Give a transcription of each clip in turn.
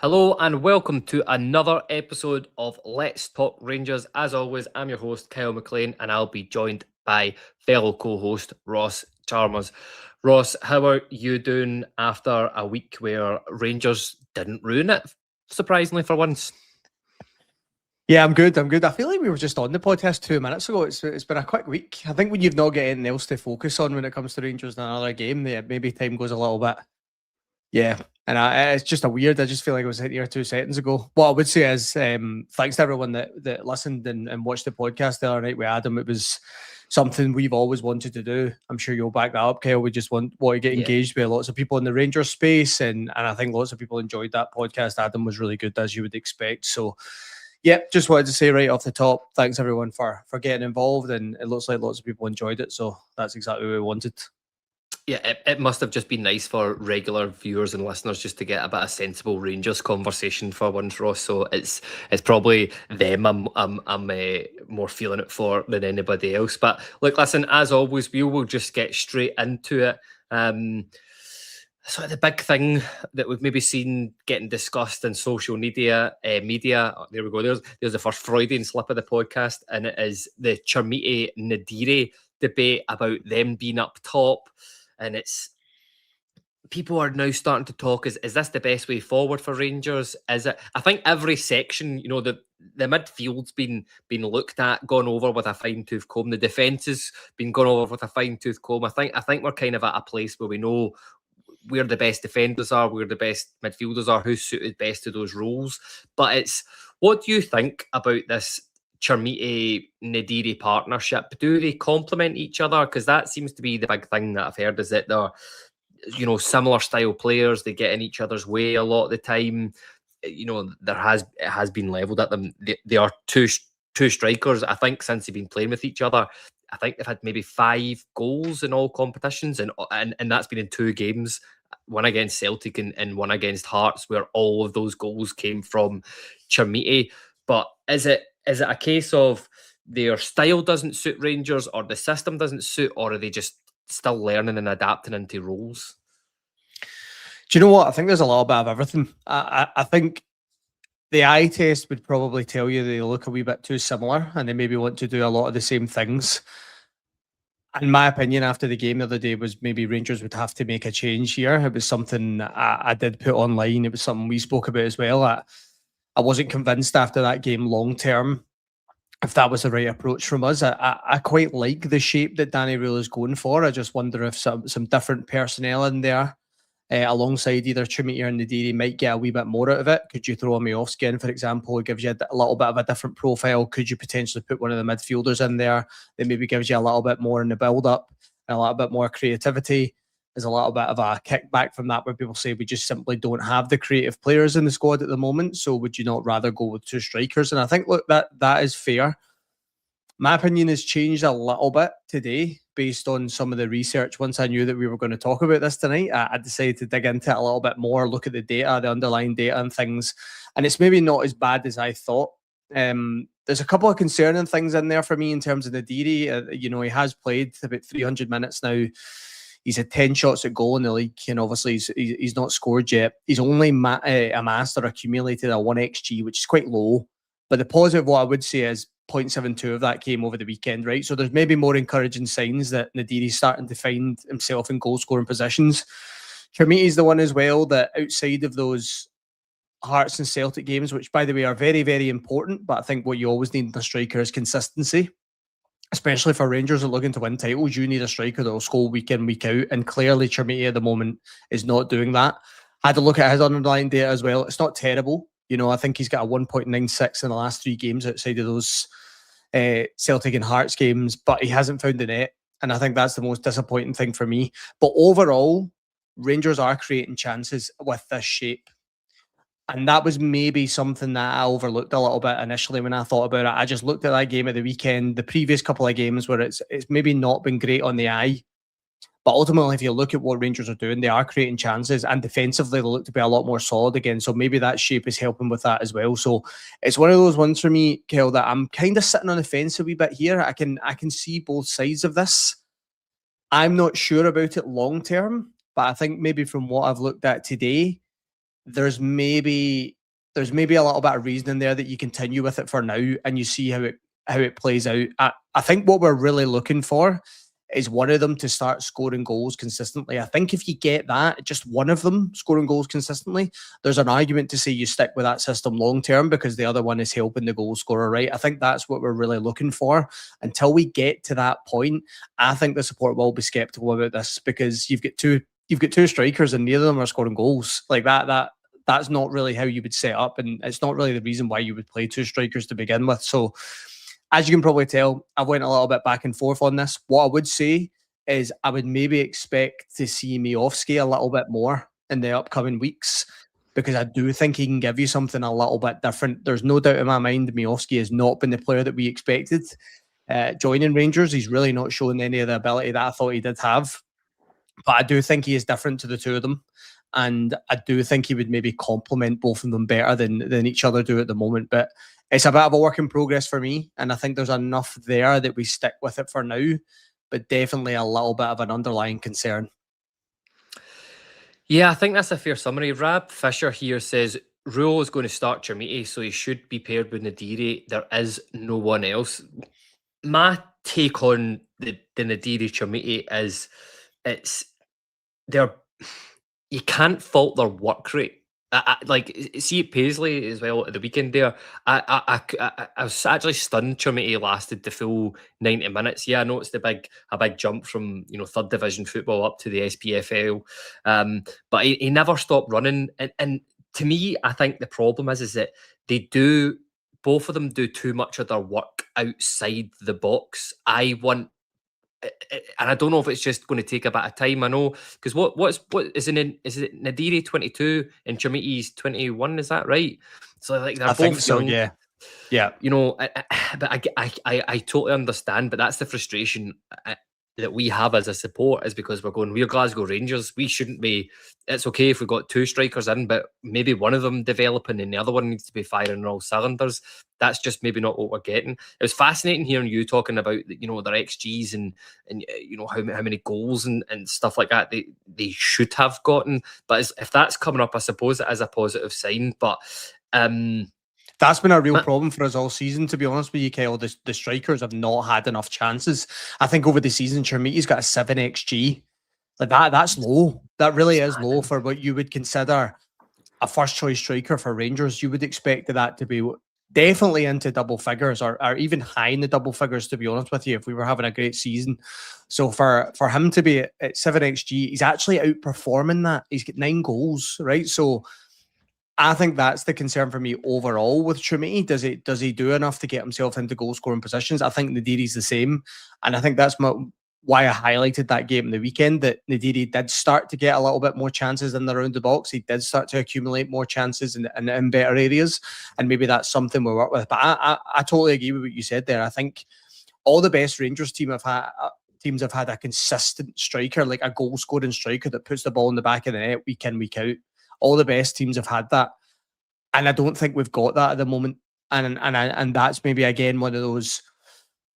Hello and welcome to another episode of Let's Talk Rangers. As always, I'm your host, Kyle McLean, and I'll be joined by fellow co-host Ross Chalmers. Ross, how are you doing after a week where Rangers didn't ruin it, surprisingly for once? Yeah, I'm good. I feel like we were just on the podcast 2 minutes ago. It's been a quick week. I think when you've not got anything else to focus on when it comes to Rangers in another game, maybe time goes a little bit. Yeah, and it's just a weird. I just feel like I was here 2 seconds ago. What I would say is thanks to everyone that listened and watched the podcast the other night with Adam. It was something we've always wanted to do. I'm sure you'll back that up, Kyle. We just want to get engaged with lots of people in the Rangers space, and I think lots of people enjoyed that podcast. Adam was really good, as you would expect. So. Yeah, just wanted to say right off the top, thanks everyone for getting involved, and it looks like lots of people enjoyed it, so that's exactly what we wanted. Yeah, it must have just been nice for regular viewers and listeners just to get a bit of sensible Rangers conversation for once, Ross. So it's probably them I'm more feeling it for than anybody else. But look, listen, as always, we will just get straight into it. So the big thing that we've maybe seen getting discussed in social media, there we go. There's the first Freudian slip of the podcast, and it is the Chermiti-Naderi debate about them being up top, and it's people are now starting to talk. Is this the best way forward for Rangers? Is it? I think every section, the midfield's been looked at, gone over with a fine tooth comb. The defence has been gone over with a fine tooth comb. I think we're kind of at a place where we know where the best defenders are, where the best midfielders are, who's suited best to those roles. But it's, what do you think about this Chermiti-Naderi partnership? Do they complement each other? Because that seems to be the big thing that I've heard, is that they're, similar style players. They get in each other's way a lot of the time. It has been levelled at them. They are two strikers. I think since they've been playing with each other, I think they've had maybe 5 goals in all competitions, and that's been in 2 games, one against Celtic and one against Hearts, where all of those goals came from Chermiti. But is it a case of their style doesn't suit Rangers, or the system doesn't suit, or are they just still learning and adapting into roles? Do you know what? I think there's a little bit of everything. I think the eye test would probably tell you they look a wee bit too similar and they maybe want to do a lot of the same things. In my opinion, after the game the other day, was maybe Rangers would have to make a change here. It was something I did put online. It was something we spoke about as well. I wasn't convinced after that game long term if that was the right approach from us. I quite like the shape that Danny Röhl is going for. I just wonder if some different personnel in there alongside either Chermiti or Naderi might get a wee bit more out of it. Could you throw a Miovski, for example? It gives you a little bit of a different profile. Could you potentially put one of the midfielders in there that maybe gives you a little bit more in the build-up and a little bit more creativity? There's a little bit of a kickback from that where people say we just simply don't have the creative players in the squad at the moment, so would you not rather go with 2 strikers? And I think, look, that is fair. My opinion has changed a little bit today based on some of the research. Once I knew that we were going to talk about this tonight, I decided to dig into it a little bit more, look at the data, the underlying data and things. And it's maybe not as bad as I thought. There's a couple of concerning things in there for me in terms of Naderi. He has played about 300 minutes now. He's had 10 shots at goal in the league, and obviously he's not scored yet. He's only amassed or accumulated a 1xG, which is quite low. But the positive, what I would say, is 0.72 of that came over the weekend, right? So there's maybe more encouraging signs that Naderi's starting to find himself in goal-scoring positions. Chermiti's the one as well that outside of those Hearts and Celtic games, which, by the way, are very, very important, but I think what you always need in a striker is consistency. Especially for Rangers that are looking to win titles, you need a striker that will score week in, week out, and clearly Chermiti at the moment is not doing that. I had to look at his underlying data as well. It's not terrible. I think he's got a 1.96 in the last 3 games outside of those Celtic and Hearts games, but he hasn't found the net, and I think that's the most disappointing thing for me. But overall, Rangers are creating chances with this shape. And that was maybe something that I overlooked a little bit initially when I thought about it. I just looked at that game at the weekend, the previous couple of games where it's maybe not been great on the eye. But ultimately, if you look at what Rangers are doing, they are creating chances, and defensively they look to be a lot more solid again. So maybe that shape is helping with that as well. So it's one of those ones for me, Kel, that I'm kind of sitting on the fence a wee bit here. I can see both sides of this. I'm not sure about it long term, but I think maybe from what I've looked at today, there's maybe a little bit of reasoning there that you continue with it for now and you see how it plays out. I think what we're really looking for is one of them to start scoring goals consistently. I think if you get that, just one of them scoring goals consistently, there's an argument to say you stick with that system long term because the other one is helping the goal scorer, right? I think that's what we're really looking for. Until we get to that point, I think the support will be skeptical about this because you've got two strikers and neither of them are scoring goals. Like that's not really how you would set up, and it's not really the reason why you would play two strikers to begin with. So as you can probably tell, I went a little bit back and forth on this. What I would say is I would maybe expect to see Miovski a little bit more in the upcoming weeks because I do think he can give you something a little bit different. There's no doubt in my mind Miovski has not been the player that we expected joining Rangers. He's really not shown any of the ability that I thought he did have. But I do think he is different to the two of them. And I do think he would maybe complement both of them better than each other do at the moment. But it's a bit of a work in progress for me. And I think there's enough there that we stick with it for now. But definitely a little bit of an underlying concern. Yeah, I think that's a fair summary. Rab Fisher here says, Röhl is going to start Chermiti, so he should be paired with Naderi. There is no one else. My take on the Naderi Chermiti is you can't fault their work rate. Like, see Paisley as well at the weekend there. I was actually stunned Chermiti lasted the full 90 minutes. Yeah, I know it's a big jump from third division football up to the SPFL, but he never stopped running. And to me, I think the problem is that both of them do too much of their work outside the box. And I don't know if it's just going to take a bit of time. I know because what is it Naderi 22 and Chermiti's 21? Is that right? So like they're both young. Yeah. But I totally understand. But that's the frustration that we have as a support is because we're Glasgow Rangers. We shouldn't be. It's okay if we got two strikers in, but maybe one of them developing and the other one needs to be firing on all cylinders. That's just maybe not what we're getting. It was fascinating hearing you talking about their XGs and how many goals and stuff like that they should have gotten. But if that's coming up, I suppose it is a positive sign. But that's been a real problem for us all season, to be honest with you, Kyle. The strikers have not had enough chances. I think over the season, Chermiti's got a 7 XG. Like that's low. That really is low for what you would consider a first choice striker for Rangers. You would expect that to be definitely into double figures or even high in the double figures, to be honest with you, if we were having a great season. So for him to be at 7 XG, he's actually outperforming that. He's got 9 goals, right? So I think that's the concern for me overall with Chermiti. Does he do enough to get himself into goal scoring positions? I think Naderi's the same, and I think that's why I highlighted that game in the weekend, that Naderi did start to get a little bit more chances in the round the box. He did start to accumulate more chances in better areas, and maybe that's something we work with. But I totally agree with what you said there. I think all the best Rangers teams have had a consistent striker, like a goal scoring striker that puts the ball in the back of the net week in, week out. All the best teams have had that, and I don't think we've got that at the moment. And that's maybe again one of those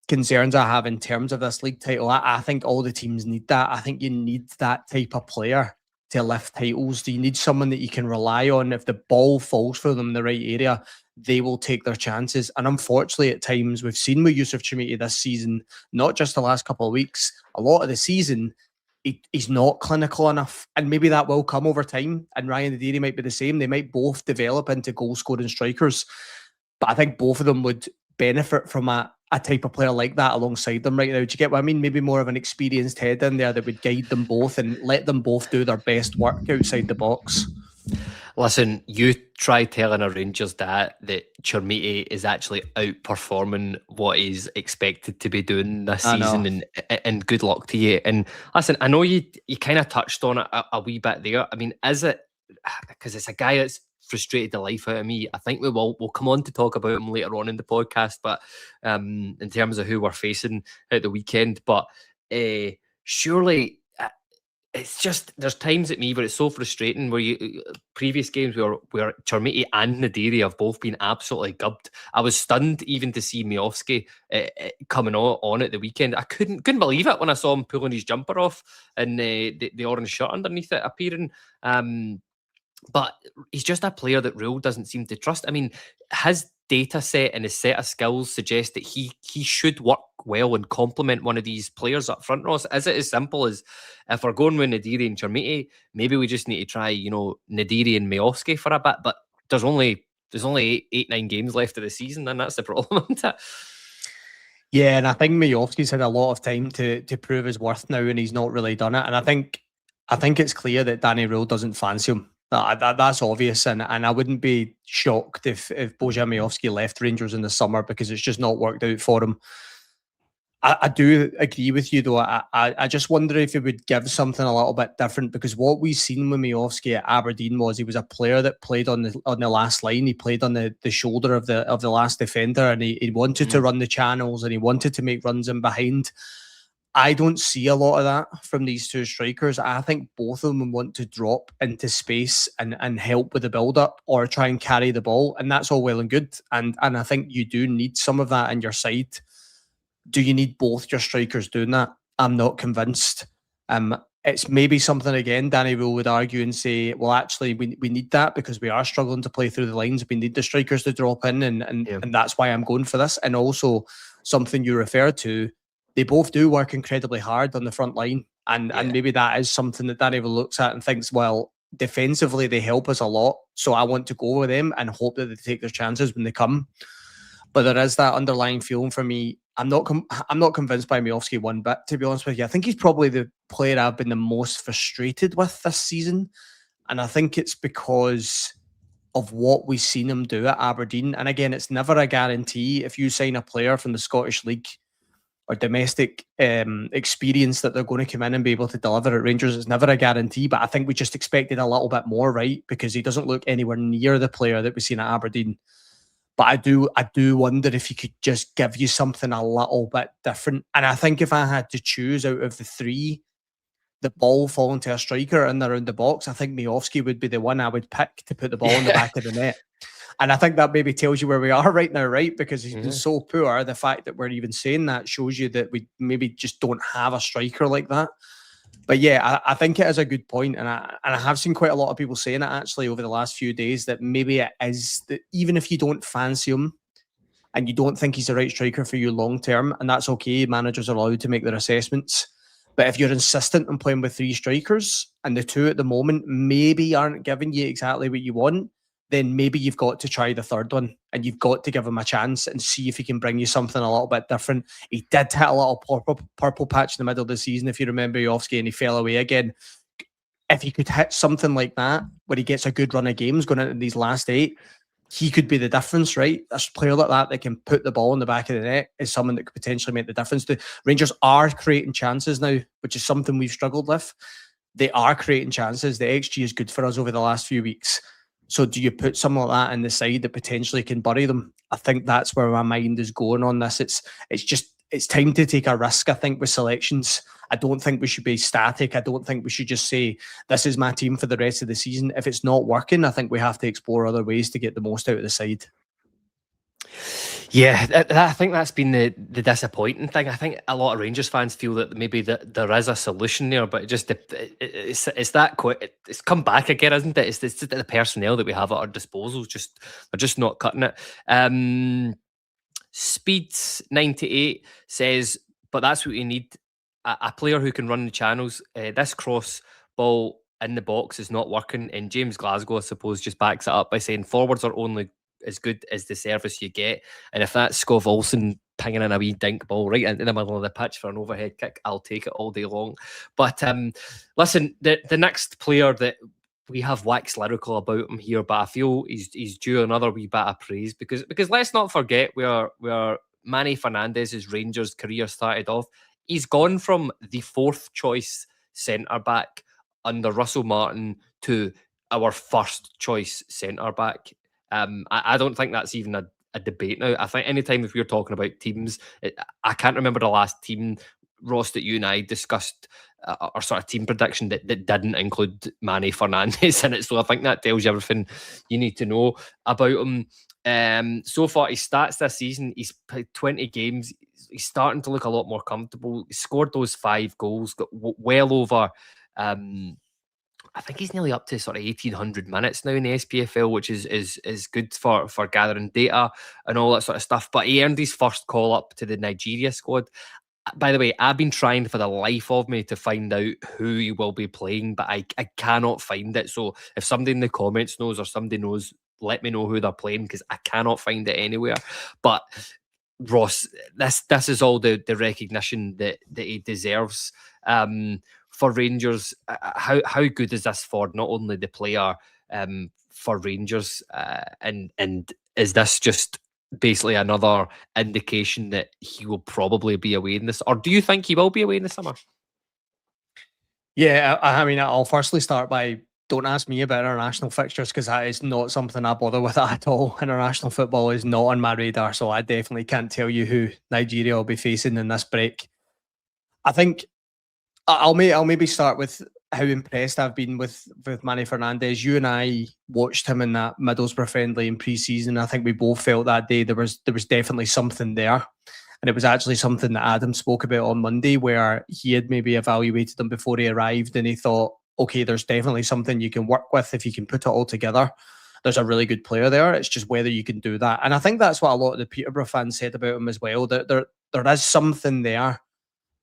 concerns I have in terms of this league title. I think all the teams need that. I think you need that type of player to lift titles. You need someone that you can rely on. If the ball falls for them in the right area, they will take their chances. And unfortunately, at times we've seen with Youssouf Chermiti this season, not just the last couple of weeks, a lot of the season, he's not clinical enough, and maybe that will come over time. And Ryan Naderi might be the same. They might both develop into goal-scoring strikers, but I think both of them would benefit from a type of player like that alongside them right now. Do you get what I mean? Maybe more of an experienced head in there that would guide them both and let them both do their best work outside the box. Listen, you try telling a Rangers that Chermiti is actually outperforming what he's expected to be doing this season, and good luck to you. And listen, I know you kind of touched on it a wee bit there. I mean, is it because it's a guy that's frustrated the life out of me? I think we'll come on to talk about him later on in the podcast, but in terms of who we're facing at the weekend, but surely. It's just there's times at me where it's so frustrating where previous games where Chermiti and Naderi have both been absolutely gubbed. I was stunned even to see Miovski coming on at the weekend. I couldn't believe it when I saw him pulling his jumper off and the orange shirt underneath it appearing. But he's just a player that Röhl doesn't seem to trust. I mean, his data set and his set of skills suggest that he should work well and complement one of these players up front, Ross. Is it as simple as, if we're going with Naderi and Chermiti, maybe we just need to try, Naderi and Miovski for a bit? But there's only eight, 9 games left of the season, and that's the problem, isn't it? Yeah, and I think Miovski's had a lot of time to prove his worth now, and he's not really done it. And I think it's clear that Danny Röhl doesn't fancy him. That's obvious, and I wouldn't be shocked if Bojan Miovski left Rangers in the summer because it's just not worked out for him. I do agree with you, though. I just wonder if he would give something a little bit different, because what we've seen with Miovski at Aberdeen was he was a player that played on the last line. He played on the shoulder of the last defender, and he wanted to run the channels, and he wanted to make runs in behind. I don't see a lot of that from these two strikers. I think both of them want to drop into space and help with the build-up or try and carry the ball, and that's all well and good. And I think you do need some of that in your side. Do you need both your strikers doing that? I'm not convinced. It's maybe something, again, Danny Röhl would argue and say, well, actually, we need that because we are struggling to play through the lines. We need the strikers to drop in, and that's why I'm going for this. And also, something you referred to, they both do work incredibly hard on the front line. And maybe that is something that Danny Röhl looks at and thinks, well, defensively, they help us a lot. So I want to go with them and hope that they take their chances when they come. But there is that underlying feeling for me. I'm not convinced by Miovski one bit, to be honest with you. I think he's probably the player I've been the most frustrated with this season. And I think it's because of what we've seen him do at Aberdeen. And again, it's never a guarantee. If you sign a player from the Scottish League or domestic experience that they're going to come in and be able to deliver at Rangers, it's never a guarantee. But I think we just expected a little bit more, right? Because he doesn't look anywhere near the player that we've seen at Aberdeen. But I do wonder if he could just give you something a little bit different. And I think if I had to choose out of the three, the ball falling to a striker and around the box, I think Miovski would be the one I would pick to put the ball in the back of the net. And I think that maybe tells you where we are right now, right? Because he's been so poor. The fact that we're even saying that shows you that we maybe just don't have a striker like that. But yeah, I think it is a good point, and I have seen quite a lot of people saying it actually over the last few days, that maybe it is that even if you don't fancy him and you don't think he's the right striker for you long term, and that's okay, managers are allowed to make their assessments. But if you're insistent on playing with three strikers and the two at the moment maybe aren't giving you exactly what you want, then maybe you've got to try the third one and you've got to give him a chance and see if he can bring you something a little bit different. He did hit a little purple patch in the middle of the season, if you remember, Miovski, and he fell away again. If he could hit something like that, where he gets a good run of games going into these last 8, he could be the difference, right? A player like that can put the ball in the back of the net is someone that could potentially make the difference. The Rangers are creating chances now, which is something we've struggled with. They are creating chances. The XG is good for us over the last few weeks. So do you put something like that in the side that potentially can bury them? I think that's where my mind is going on this. It's time to take a risk, I think, with selections. I don't think we should be static. I don't think we should just say, this is my team for the rest of the season. If it's not working, I think we have to explore other ways to get the most out of the side. Yeah, I think that's been the disappointing thing. I think a lot of Rangers fans feel that maybe that there is a solution there, but it's come back again, isn't it? It's the personnel that we have at our disposal are just not cutting it. Speeds 98 says, but that's what you need, a player who can run the channels. This cross ball in the box is not working, and James Glasgow, I suppose, just backs it up by saying forwards are only as good as the service you get. And if that's Scov Olsen pinging in a wee dink ball right into the middle of the pitch for an overhead kick, I'll take it all day long. But listen, the next player that we have waxed lyrical about him here, but I feel he's due another wee bit of praise because let's not forget where Manny Fernandez's Rangers career started off. He's gone from the 4th choice centre back under Russell Martin to our 1st choice centre back. I don't think that's even a debate now. I think anytime if we're talking about teams, I can't remember the last team, Ross, that you and I discussed our sort of team prediction that didn't include Manny Fernandez in it. So I think that tells you everything you need to know about him. So far, his stats this season, he's played 20 games. He's starting to look a lot more comfortable. He scored those 5 goals, got well over I think he's nearly up to sort of 1,800 minutes now in the SPFL, which is good for gathering data and all that sort of stuff. But he earned his first call up to the Nigeria squad. By the way, I've been trying for the life of me to find out who he will be playing, but I cannot find it. So if somebody in the comments knows or somebody knows, let me know who they're playing, because I cannot find it anywhere. But Ross, this is all the recognition that he deserves. For Rangers, how good is this for not only the player, for Rangers, and is this just basically another indication that he will probably be away in this, or do you think he will be away in the summer? Yeah, I mean, I'll firstly start by, don't ask me about international fixtures, because that is not something I bother with at all. International football is not on my radar, so I definitely can't tell you who Nigeria will be facing in this break. I think I'll maybe start with how impressed I've been with Manny Fernandez. You and I watched him in that Middlesbrough friendly in pre-season. I think we both felt that day there was definitely something there. And it was actually something that Adam spoke about on Monday, where he had maybe evaluated him before he arrived and he thought, okay, there's definitely something you can work with if you can put it all together. There's a really good player there. It's just whether you can do that. And I think that's what a lot of the Peterborough fans said about him as well, that there is something there.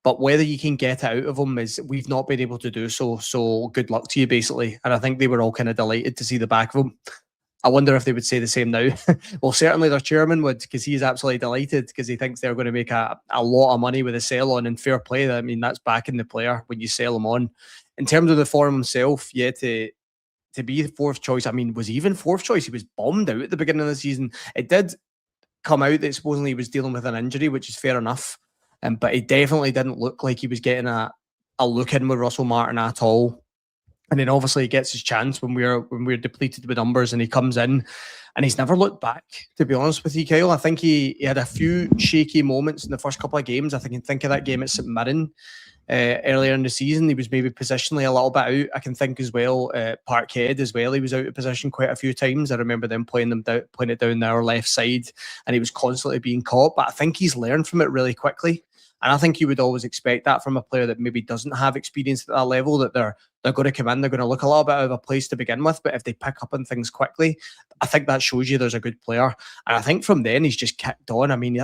But whether you can get it out of him is, we've not been able to do so. So good luck to you, basically. And I think they were all kind of delighted to see the back of him. I wonder if they would say the same now. Well, certainly their chairman would, because he's absolutely delighted, because he thinks they're going to make a lot of money with a sell on, and fair play. I mean, that's backing the player when you sell him on. In terms of the form himself, yeah, to be the fourth choice, I mean, was he even fourth choice? He was bombed out at the beginning of the season. It did come out that supposedly he was dealing with an injury, which is fair enough. But he definitely didn't look like he was getting a look in with Russell Martin at all. And then obviously he gets his chance when we're depleted with numbers, and he comes in and he's never looked back, to be honest with you, Kyle. I think he had a few shaky moments in the first couple of games. I can think of that game at St Mirren earlier in the season. He was maybe positionally a little bit out. I can think as well, Parkhead as well, he was out of position quite a few times. I remember them playing it down their left side, and he was constantly being caught. But I think he's learned from it really quickly. And I think you would always expect that from a player that maybe doesn't have experience at that level, that they're going to come in, they're going to look a little bit out of a place to begin with. But if they pick up on things quickly, I think that shows you there's a good player. And I think from then he's just kicked on. I mean,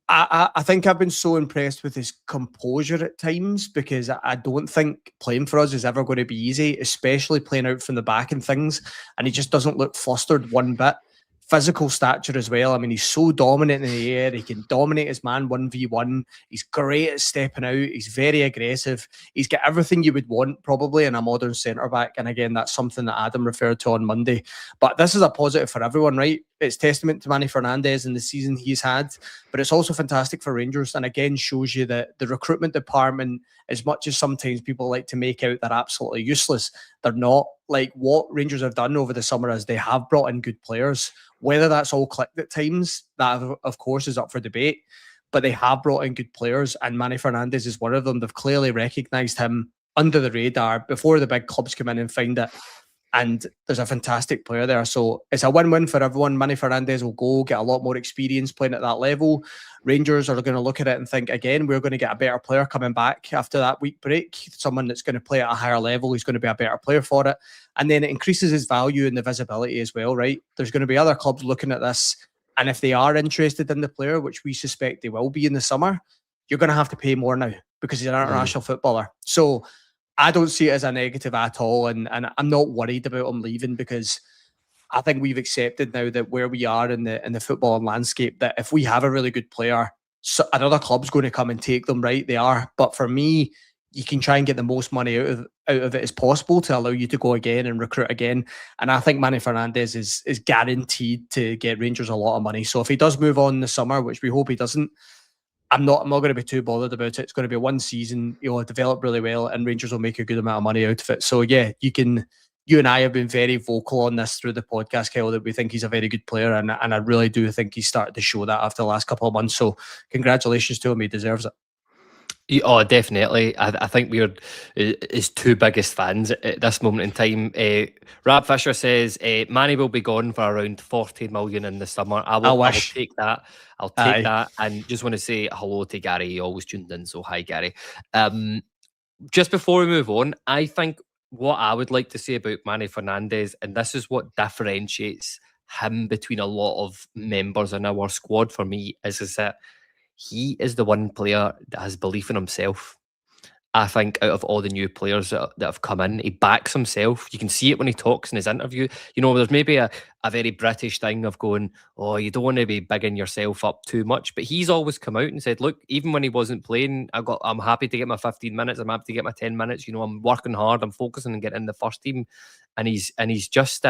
I think I've been so impressed with his composure at times, because I don't think playing for us is ever going to be easy, especially playing out from the back and things. And he just doesn't look flustered one bit. Physical stature as well. I mean, he's so dominant in the air. He can dominate his man 1v1. He's great at stepping out. He's very aggressive. He's got everything you would want probably in a modern centre-back. And again, that's something that Adam referred to on Monday. But this is a positive for everyone, right? It's testament to Manny Fernandez and the season he's had, but it's also fantastic for Rangers, and again shows you that the recruitment department, as much as sometimes people like to make out they're absolutely useless, they're not. Like, what Rangers have done over the summer is they have brought in good players. Whether that's all clicked at times, that of course is up for debate, but they have brought in good players, and Manny Fernandez is one of them. They've clearly recognised him under the radar before the big clubs come in and find it. And there's a fantastic player there. So it's a win-win for everyone. Manny Fernandez will go get a lot more experience playing at that level. Rangers are going to look at it and think, again, we're going to get a better player coming back after that week break. Someone that's going to play at a higher level. He's going to be a better player for it. And then it increases his value and the visibility as well, right? There's going to be other clubs looking at this. And if they are interested in the player, which we suspect they will be in the summer, you're going to have to pay more now because he's an international footballer. So I don't see it as a negative at all, and I'm not worried about him leaving, because I think we've accepted now that where we are in the football landscape, that if we have a really good player, so another club's going to come and take them, right? They are. But for me, you can try and get the most money out of it as possible to allow you to go again and recruit again. And I think Manny Fernandez is guaranteed to get Rangers a lot of money. So if he does move on in the summer, which we hope he doesn't, I'm not going to be too bothered about it. It's going to be one season. He'll develop really well, and Rangers will make a good amount of money out of it. So yeah, you and I have been very vocal on this through the podcast, Kyle, that we think he's a very good player, and I really do think he's started to show that after the last couple of months. So congratulations to him. He deserves it. Oh, definitely. I think we're his two biggest fans at this moment in time. Rab Fisher says Manny will be gone for around 40 million in the summer. I will take that. I'll take that. And just want to say hello to Gary. He always tuned in, so hi, Gary. Just before we move on, I think what I would like to say about Manny Fernandez, and this is what differentiates him between a lot of members in our squad for me, is that he is the one player that has belief in himself. I think out of all the new players that have come in, he backs himself. You can see it when he talks in his interview. You know, there's maybe a very British thing of going, oh, you don't want to be bigging yourself up too much. But he's always come out and said, look, even when he wasn't playing, I'm happy to get my 15 minutes. I'm happy to get my 10 minutes. You know, I'm working hard. I'm focusing on getting in the first team. And he's just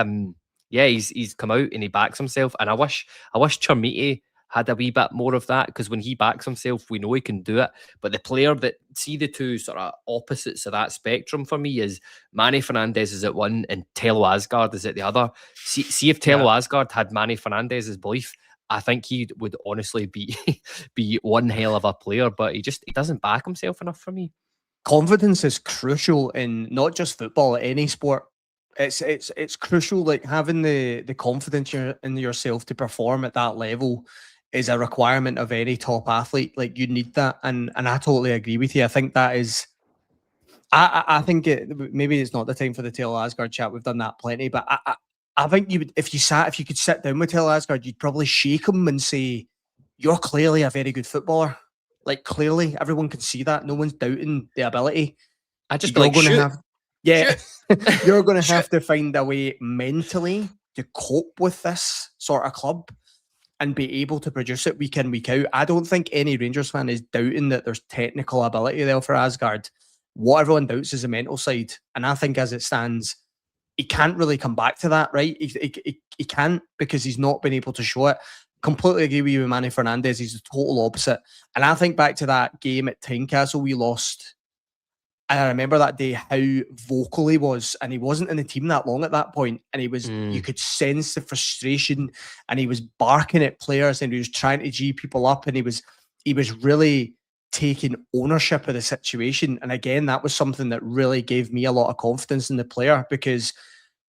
he's come out and he backs himself. And I wish Chermiti had a wee bit more of that, because when he backs himself, we know he can do it. But the player that, see, the two sort of opposites of that spectrum for me is Manny Fernandez is at one and Tello Asgard is at the other. See if Tello Asgard had Manny Fernandez's belief, I think he would honestly be one hell of a player, but he doesn't back himself enough for me. Confidence is crucial in not just football, any sport. It's crucial, like having the confidence in yourself to perform at that level is a requirement of any top athlete. Like, you need that, and I totally agree with you. I think that is. I think maybe it's not the time for the Taylor Asgard chat. We've done that plenty, but I think you would, if you could sit down with Taylor Asgard, you'd probably shake him and say, "You're clearly a very good footballer. Like, clearly, everyone can see that. No one's doubting the ability. I just you're going to have, yeah, you're going to have to find a way mentally to cope with this sort of club and be able to produce it week in, week out. I don't think any Rangers fan is doubting that there's technical ability there for Asgard. What everyone doubts is the mental side. And I think as it stands, he can't really come back to that, right? He can't, because he's not been able to show it. Completely agree with you with Manny Fernandez. He's the total opposite. And I think back to that game at Tynecastle we lost. And I remember that day how vocal he was, and he wasn't in the team that long at that point. And he was, you could sense the frustration, and he was barking at players, and he was trying to G people up, and he was really taking ownership of the situation. And again, that was something that really gave me a lot of confidence in the player, because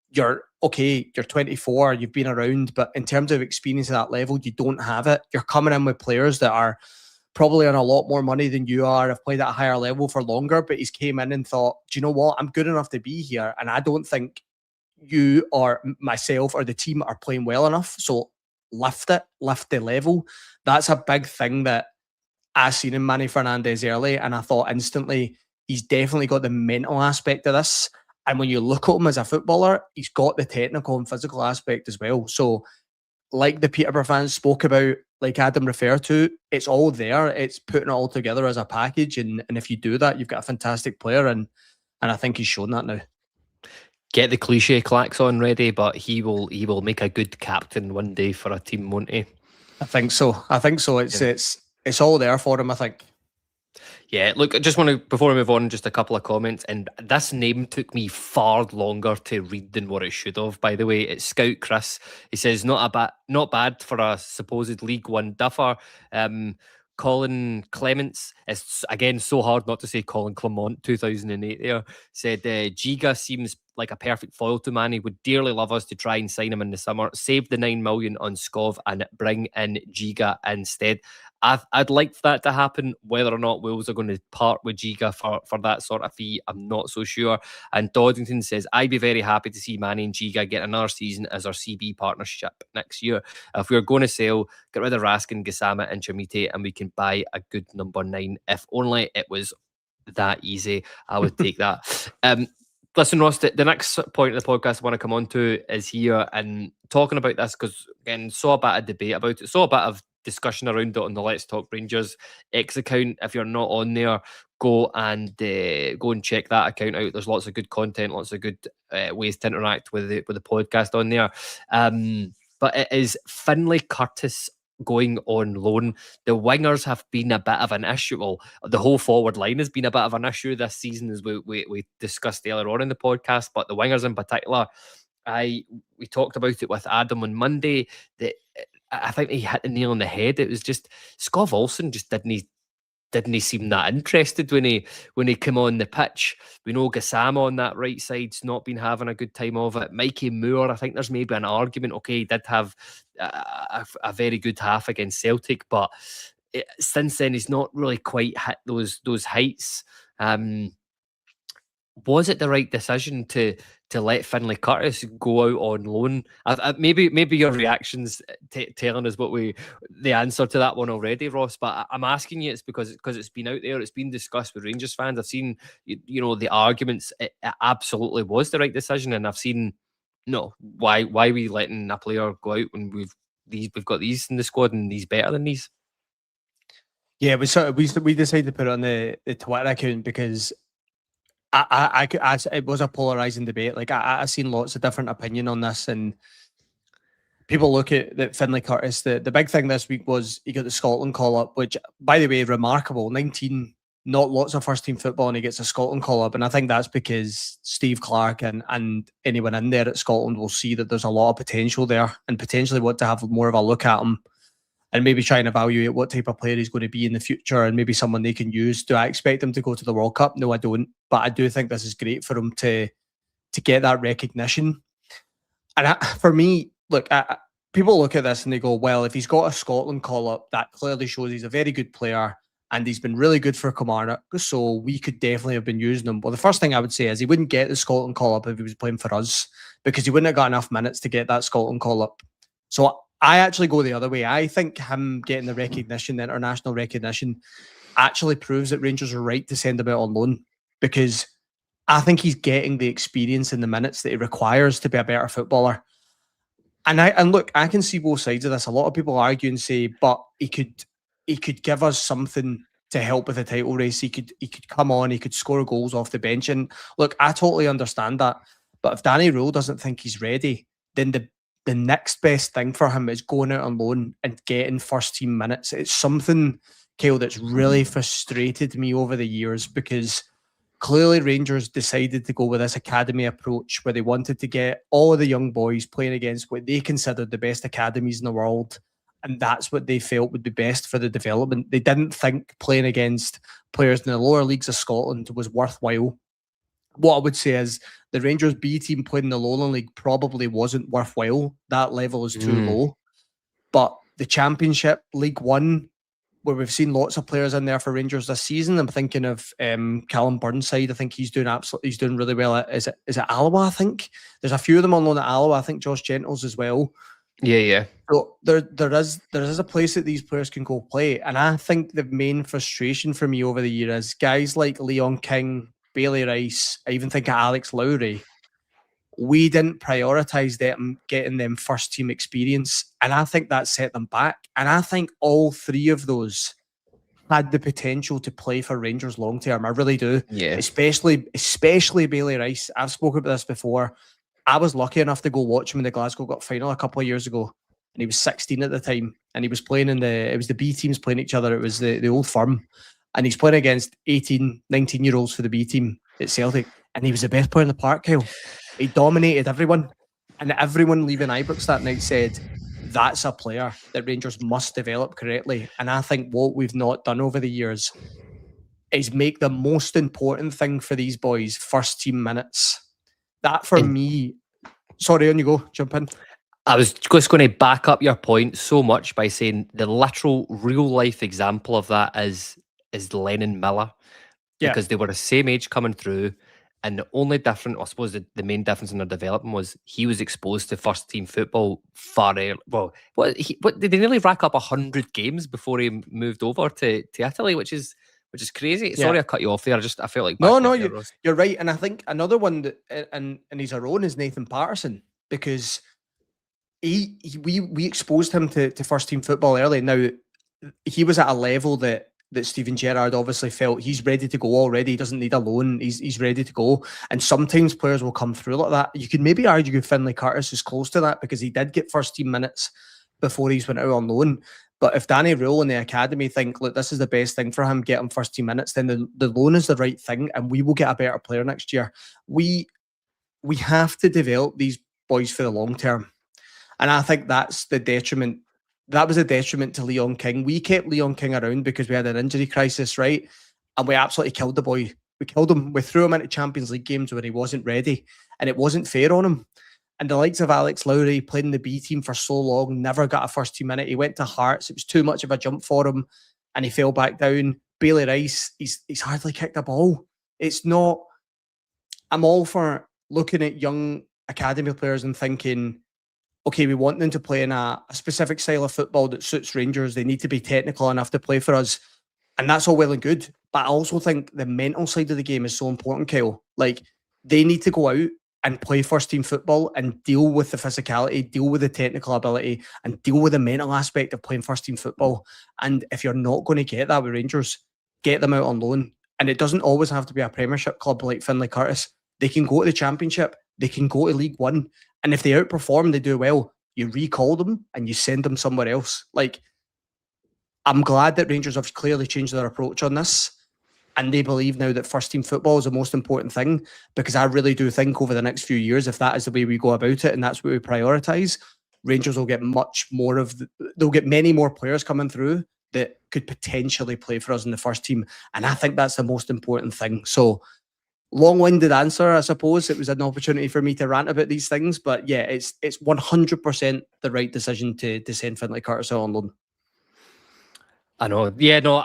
you're 24, you've been around, but in terms of experience at that level, you don't have it. You're coming in with players that are probably on a lot more money than you are, have played at a higher level for longer, but he's came in and thought, do you know what? I'm good enough to be here, and I don't think you or myself or the team are playing well enough. So lift the level. That's a big thing that I seen in Manny Fernandez early, and I thought instantly, he's definitely got the mental aspect of this. And when you look at him as a footballer, he's got the technical and physical aspect as well. So, like the Peterborough fans spoke about, like Adam referred to, it's all there. It's putting it all together as a package. And if you do that, you've got a fantastic player. And I think he's shown that now. Get the cliche klaxon ready, but he will make a good captain one day for a team, won't he? I think so. It's all there for him, I think. Yeah, look, I just want to, before we move on, just a couple of comments. And this name took me far longer to read than what it should have, by the way. It's Scout Chris. He says, not bad for a supposed League One duffer. Colin Clements, it's again so hard not to say Colin Clement, 2008 there, said Giga seems like a perfect foil to Manny, would dearly love us to try and sign him in the summer, save the 9 million on Skov and bring in Giga instead. I'd like that to happen. Whether or not Wolves are going to part with Giga for that sort of fee, I'm not so sure. And Doddington says, I'd be very happy to see Manny and Giga get another season as our CB partnership next year. If we're going to sell, get rid of Raskin, Gassama and Chermiti, and we can buy a good number 9. If only it was that easy, I would take that. Listen, Ross, the next point of the podcast I want to come on to is here, and talking about this, because again, saw a bit of debate about it, saw a bit of discussion around it on the Let's Talk Rangers X account. If you're not on there, go and check that account out. There's lots of good content, lots of good ways to interact with the podcast on there. But it is Findlay Curtis going on loan. The wingers have been a bit of an issue. Well, the whole forward line has been a bit of an issue this season, as we discussed earlier on in the podcast. But the wingers in particular, we talked about it with Adam on Monday. That I think he hit the nail on the head. It was just Skov Olsen just didn't seem that interested when he came on the pitch. We know Gassama on that right side's not been having a good time of it. Mikey Moore, I think there's maybe an argument. Okay, he did have a very good half against Celtic, but since then he's not really quite hit those heights. was it the right decision to let Findlay Curtis go out on loan? Maybe your reactions telling us the answer to that one already, Ross. But I'm asking you, it's because it's been out there, it's been discussed with Rangers fans. I've seen the arguments. It absolutely was the right decision, and I've seen no why are we letting a player go out when we've got these in the squad and he's better than these. Yeah, we decided to put it on the Twitter account because it was a polarizing debate. Like I've seen lots of different opinion on this, and people look at that Findlay Curtis. The big thing this week was he got the Scotland call up, which, by the way, remarkable. 19, not lots of first team football, and he gets a Scotland call up, and I think that's because Steve Clarke and anyone in there at Scotland will see that there's a lot of potential there, and potentially want to have more of a look at him. And maybe try and evaluate what type of player he's going to be in the future, and maybe someone they can use. Do I expect him to go to the World Cup? No, I don't. But I do think this is great for him to get that recognition. And for me, look, people look at this and they go, well, if he's got a Scotland call-up, that clearly shows he's a very good player and he's been really good for Kilmarnock, so we could definitely have been using him. Well, the first thing I would say is he wouldn't get the Scotland call-up if he was playing for us, because he wouldn't have got enough minutes to get that Scotland call-up. So I actually go the other way. I think him getting the recognition, the international recognition, actually proves that Rangers are right to send him out on loan, because I think he's getting the experience and the minutes that he requires to be a better footballer. And look, I can see both sides of this. A lot of people argue and say, but he could give us something to help with the title race. He could come on, he could score goals off the bench. And look, I totally understand that. But if Danny Röhl doesn't think he's ready, then the next best thing for him is going out on loan and getting first team minutes. It's something, Kyle, that's really frustrated me over the years, because clearly Rangers decided to go with this academy approach where they wanted to get all of the young boys playing against what they considered the best academies in the world. And that's what they felt would be best for the development. They didn't think playing against players in the lower leagues of Scotland was worthwhile. What I would say is the Rangers B team playing in the Lowland League probably wasn't worthwhile. That level is too low. But the Championship, League One, where we've seen lots of players in there for Rangers this season, I'm thinking of Callum Burnside. I think he's doing really well. Is it Alloa? I think there's a few of them on loan at Alloa. I think Josh Gentles as well. Yeah. So there is a place that these players can go play, and I think the main frustration for me over the year is guys like Leon King, Bailey Rice, I even think of Alex Lowry. We didn't prioritise them getting them first team experience, and I think that set them back. And I think all three of those had the potential to play for Rangers long term. I really do. Yeah. Especially Bailey Rice. I've spoken about this before. I was lucky enough to go watch him in the Glasgow Cup final a couple of years ago, and he was 16 at the time, and he was playing it was the B teams playing each other. It was the Old Firm, and he's playing against 18, 19-year-olds for the B team at Celtic, and he was the best player in the park, Kyle. He dominated everyone, and everyone leaving Ibrox that night said, that's a player that Rangers must develop correctly. And I think what we've not done over the years is make the most important thing for these boys first team minutes. That for me, sorry, on you go, jump in. I was just going to back up your point so much by saying the literal real life example of that is Lennon Miller, because they were the same age coming through. And the only difference, I suppose the main difference in their development was he was exposed to first team football far early. Well, what did they nearly rack up 100 games before he moved over to Italy, which is crazy. Yeah. Sorry, I cut you off there. I felt like no, you're right. And I think another one that and he's our own is Nathan Patterson, because we exposed him to first team football early. Now he was at a level that Steven Gerrard obviously felt he's ready to go already. He doesn't need a loan. He's ready to go. And sometimes players will come through like that. You could maybe argue Findlay Curtis is close to that, because he did get first team minutes before he's went out on loan. But if Danny Röhl and the academy think, look, this is the best thing for him, get him first team minutes, then the loan is the right thing, and we will get a better player next year. We have to develop these boys for the long term. And I think that's the detriment. That was a detriment to Leon King. We kept Leon King around because we had an injury crisis, right? And we absolutely killed the boy. We killed him. We threw him into Champions League games when he wasn't ready, and it wasn't fair on him. And the likes of Alex Lowry played in the B team for so long, never got a first team minute. He went to Hearts. It was too much of a jump for him, and he fell back down. Bailey Rice, he's hardly kicked a ball. It's not I'm all for looking at young academy players and thinking, okay, we want them to play in a specific style of football that suits Rangers. They need to be technical enough to play for us. And that's all well and good. But I also think the mental side of the game is so important, Kyle. Like, they need to go out and play first team football and deal with the physicality, deal with the technical ability, and deal with the mental aspect of playing first team football. And if you're not going to get that with Rangers, get them out on loan. And it doesn't always have to be a Premiership club like Findlay Curtis. They can go to the Championship, they can go to League One. And if they outperform, they do well, you recall them and you send them somewhere else. Like, I'm glad that Rangers have clearly changed their approach on this. And they believe now that first team football is the most important thing, because I really do think over the next few years, if that is the way we go about it and that's what we prioritise, Rangers will get much more of they'll get many more players coming through that could potentially play for us in the first team. And I think that's the most important thing. So, long-winded answer, I suppose. It was an opportunity for me to rant about these things. But yeah, it's 100% the right decision to send Findlay Curtis out on loan. I know. Yeah, no,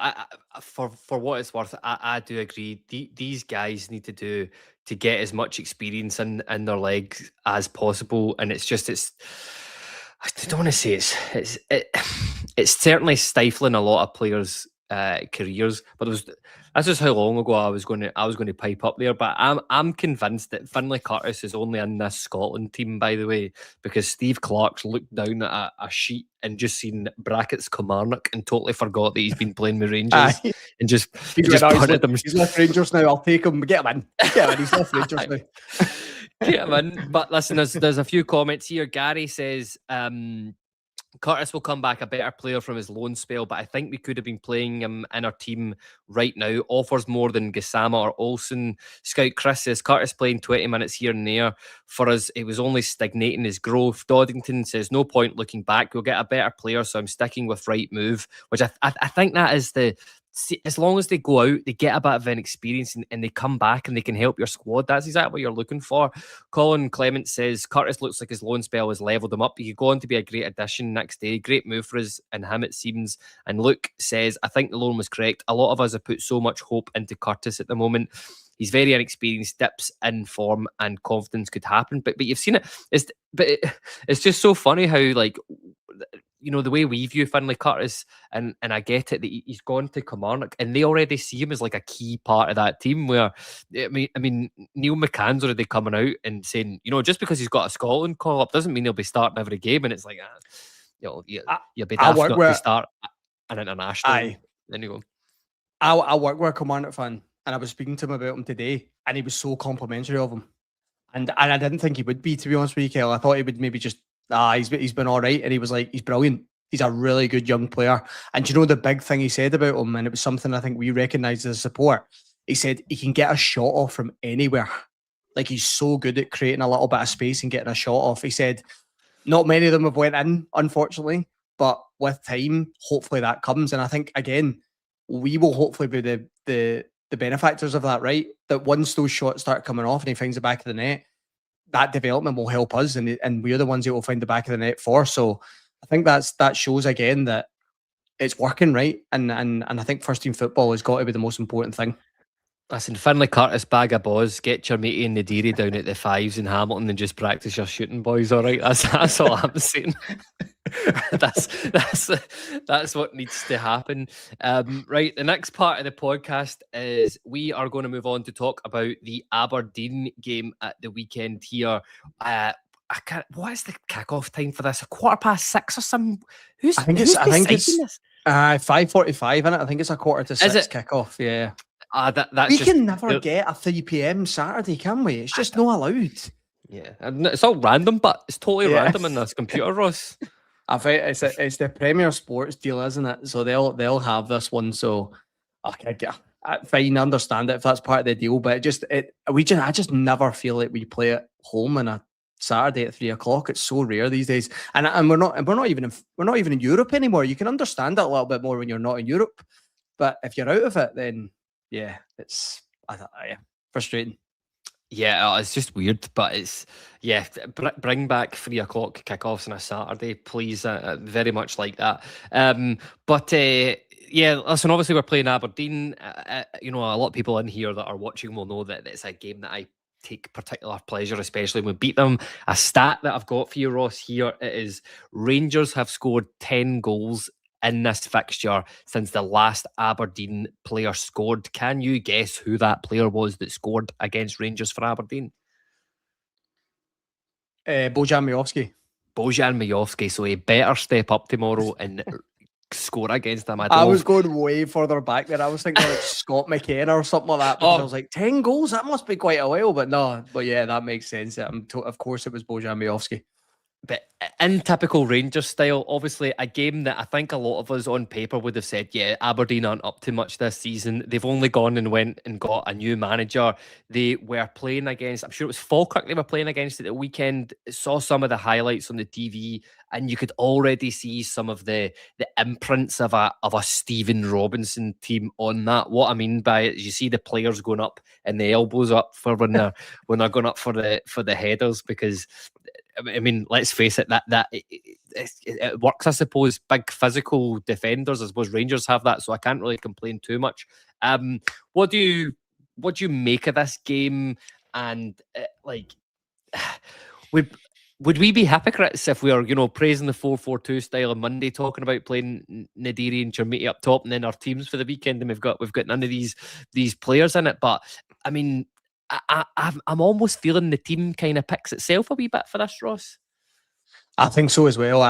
for what it's worth, I do agree. These guys need to get as much experience in their legs as possible. And it's I don't want to say it's certainly stifling a lot of players' careers. But that's just how long ago I was going to pipe up there. But I'm convinced that Findlay Curtis is only in this Scotland team, by the way, because Steve Clark's looked down at a sheet and just seen brackets Kilmarnock and totally forgot that he's been playing with Rangers and just punted them. He's left Rangers now. I'll take him. Get him in. Get him in. He's left Rangers now. Get him in. But listen, there's a few comments here. Gary says Curtis will come back a better player from his loan spell, but I think we could have been playing him in our team right now. Offers more than Gassama or Olsen. Scout Chris says Curtis playing 20 minutes here and there. For us, it was only stagnating his growth. Doddington says no point looking back. We'll get a better player, so I'm sticking with right move, which I think that is as long as they go out, they get a bit of an experience and they come back and they can help your squad. That's exactly what you're looking for. Colin Clement says Curtis looks like his loan spell has leveled him up. He could go on to be a great addition next day. Great move for us and him, it seems. And Luke says, I think the loan was correct. A lot of us have put so much hope into Curtis at the moment. He's very inexperienced, dips in form, and confidence could happen. But you've seen it. It's just so funny how, like, you know, the way we view Findlay Curtis, and I get it that he's gone to Kilmarnock and they already see him as like a key part of that team. Where I mean, Neil McCann's already coming out and saying, you know, just because he's got a Scotland call up doesn't mean he'll be starting every game. And it's like, you know, you'll be daft not to start an international. Then you go. I work with a Kilmarnock fan, and I was speaking to him about him today, and he was so complimentary of him, and I didn't think he would be, to be honest with you, Kel. I thought he would maybe just. He's been all right, and he was like, he's brilliant. He's a really good young player. And you know the big thing he said about him, and it was something I think we recognised as support. He said he can get a shot off from anywhere. Like, he's so good at creating a little bit of space and getting a shot off. He said not many of them have went in, unfortunately, but with time, hopefully that comes. And I think, again, we will hopefully be the benefactors of that, right? That once those shots start coming off and he finds the back of the net, that development will help us, and we're the ones that will find the back of the net for. So I think that shows again that it's working, right? And I think first team football has got to be the most important thing. Listen, Findlay Curtis, bag of balls, get Chermiti-Naderi down at the fives in Hamilton and just practice your shooting, boys. All right, that's all I'm saying. that's what needs to happen. Right, the next part of the podcast is we are going to move on to talk about the Aberdeen game at the weekend here. What is the kickoff time for this? 6:15 or something? I think it's 5:45, isn't it? I think it's 5:45 kickoff. Yeah. We can never get a 3 p.m. Saturday, can we? It's just not allowed. Yeah, it's all random, but it's totally random in this computer, Ross. I think it's the Premier Sports deal, isn't it? So they'll have this one. So fine, I understand it if that's part of the deal, but I just never feel like we play at home on a Saturday at 3 o'clock. It's so rare these days, and we're not even in Europe anymore. You can understand it a little bit more when you're not in Europe, but if you're out of it, then yeah, it's frustrating. Yeah, it's just weird, but it's bring back 3 o'clock kickoffs on a Saturday, please. Very much like that. Listen, obviously we're playing Aberdeen. You know, a lot of people in here that are watching will know that it's a game that I take particular pleasure, especially when we beat them. A stat that I've got for you, Ross, here, it is Rangers have scored 10 goals in this fixture since the last Aberdeen player scored. Can you guess who that player was that scored against Rangers for Aberdeen? Bojan Miovski. Bojan Miovski. So he better step up tomorrow and score against them. I was going way further back there. I was thinking like Scott McKenna or something like that, because I was like, 10 goals? That must be quite a while. But no, but yeah, that makes sense. Of course it was Bojan Miovski. But in typical Rangers style, obviously a game that I think a lot of us on paper would have said, yeah, Aberdeen aren't up to much this season. They've only gone and went and got a new manager. They were playing against, I'm sure it was Falkirk they were playing against at the weekend. Saw some of the highlights on the TV, and you could already see some of the imprints of a Stephen Robinson team on that. What I mean by it is you see the players going up and the elbows up for when they're going up for the headers, because I mean, let's face it, that it works, I suppose. Big physical defenders, I suppose Rangers have that, so I can't really complain too much. What do you make of this game? And would we be hypocrites if we are, praising the 4-4-2 style on Monday, talking about playing Naderi and Chermiti up top, and then our teams for the weekend, and we've got none of these players in it? But I mean, I'm almost feeling the team kind of picks itself a wee bit for this, Ross. I think so as well.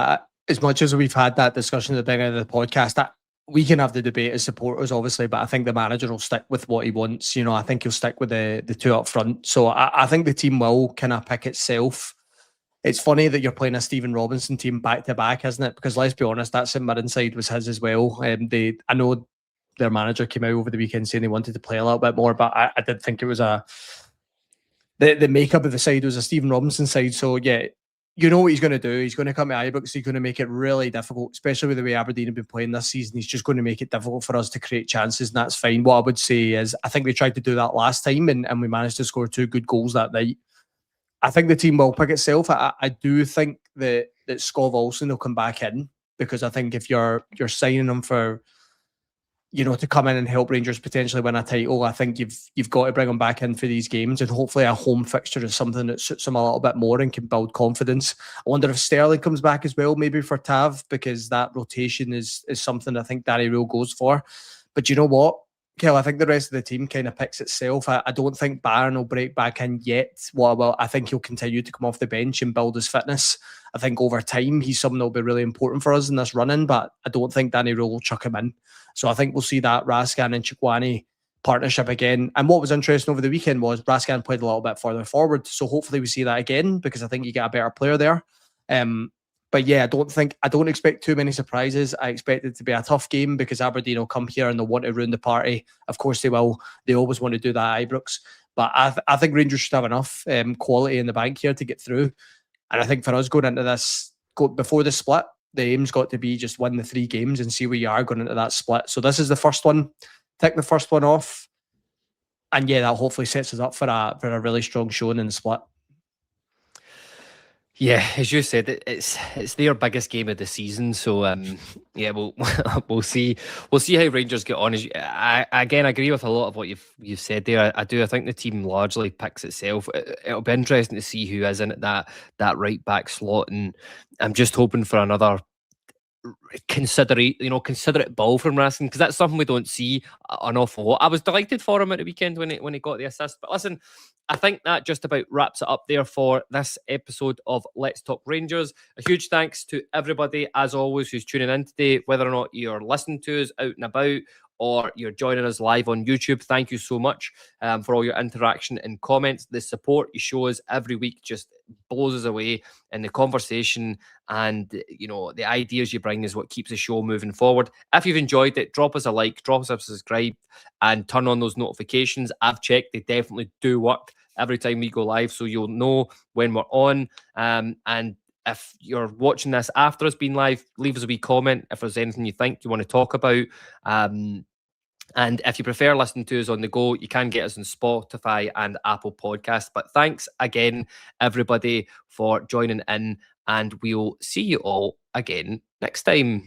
As much as we've had that discussion at the beginning of the podcast, we can have the debate as supporters, obviously, but I think the manager will stick with what he wants. I think he'll stick with the two up front. So I think the team will kind of pick itself. It's funny that you're playing a Stephen Robinson team back to back, isn't it? Because let's be honest, that St Mirren side was his as well. I know their manager came out over the weekend saying they wanted to play a little bit more, but I did think it was the makeup of the side was a Stephen Robinson side. So yeah, you know what he's going to do. He's going to come to Ibrox. He's going to make it really difficult, especially with the way Aberdeen have been playing this season. He's just going to make it difficult for us to create chances, and that's fine. What I would say is I think they tried to do that last time, and we managed to score 2 good goals that night. I think the team will pick itself. I do think that Skov Olsen will come back in, because I think if you're signing him for, to come in and help Rangers potentially win a title, I think you've got to bring him back in for these games, and hopefully a home fixture is something that suits him a little bit more and can build confidence. I wonder if Sterling comes back as well, maybe for Tav, because that rotation is something I think Danny Röhl goes for. But you know what, Kel, I think the rest of the team kind of picks itself. I don't think Barron will break back in yet. I think he'll continue to come off the bench and build his fitness. I think over time he's someone that'll be really important for us in this run-in, but I don't think Danny Röhl will chuck him in. So I think we'll see that Raskin and Chikwani partnership again. And what was interesting over the weekend was Raskin played a little bit further forward. So hopefully we see that again, because I think you get a better player there. But yeah, I don't expect too many surprises. I expect it to be a tough game, because Aberdeen will come here and they'll want to ruin the party. Of course they will. They always want to do that at Ibrox. But I think Rangers should have enough quality in the bank here to get through. And I think for us going into this, before the split, the aim's got to be just win the 3 games and see where you are going into that split. So this is the first one. Tick the first one off. And yeah, that hopefully sets us up for a really strong showing in the split. Yeah, as you said, it's their biggest game of the season. So yeah, we'll see how Rangers get on. I agree with a lot of what you've said there. I think the team largely picks itself. It'll be interesting to see who is in at that right back slot, and I'm just hoping for another considerate ball from Raskin, because that's something we don't see an awful lot. I was delighted for him at the weekend when he got the assist. But listen, I think that just about wraps it up there for this episode of Let's Talk Rangers. A huge thanks to everybody, as always, who's tuning in today, whether or not you're listening to us out and about or you're joining us live on YouTube. Thank you so much for all your interaction and comments. The support you show us every week just blows us away, and the conversation and the ideas you bring is what keeps the show moving forward. If you've enjoyed it, drop us a like, drop us a subscribe, and turn on those notifications. I've checked, they definitely do work every time we go live, so you'll know when we're on. And if you're watching this after it's been live, leave us a wee comment if there's anything you think you want to talk about. And if you prefer listening to us on the go, you can get us on Spotify and Apple Podcasts. But thanks again, everybody, for joining in, and we'll see you all again next time.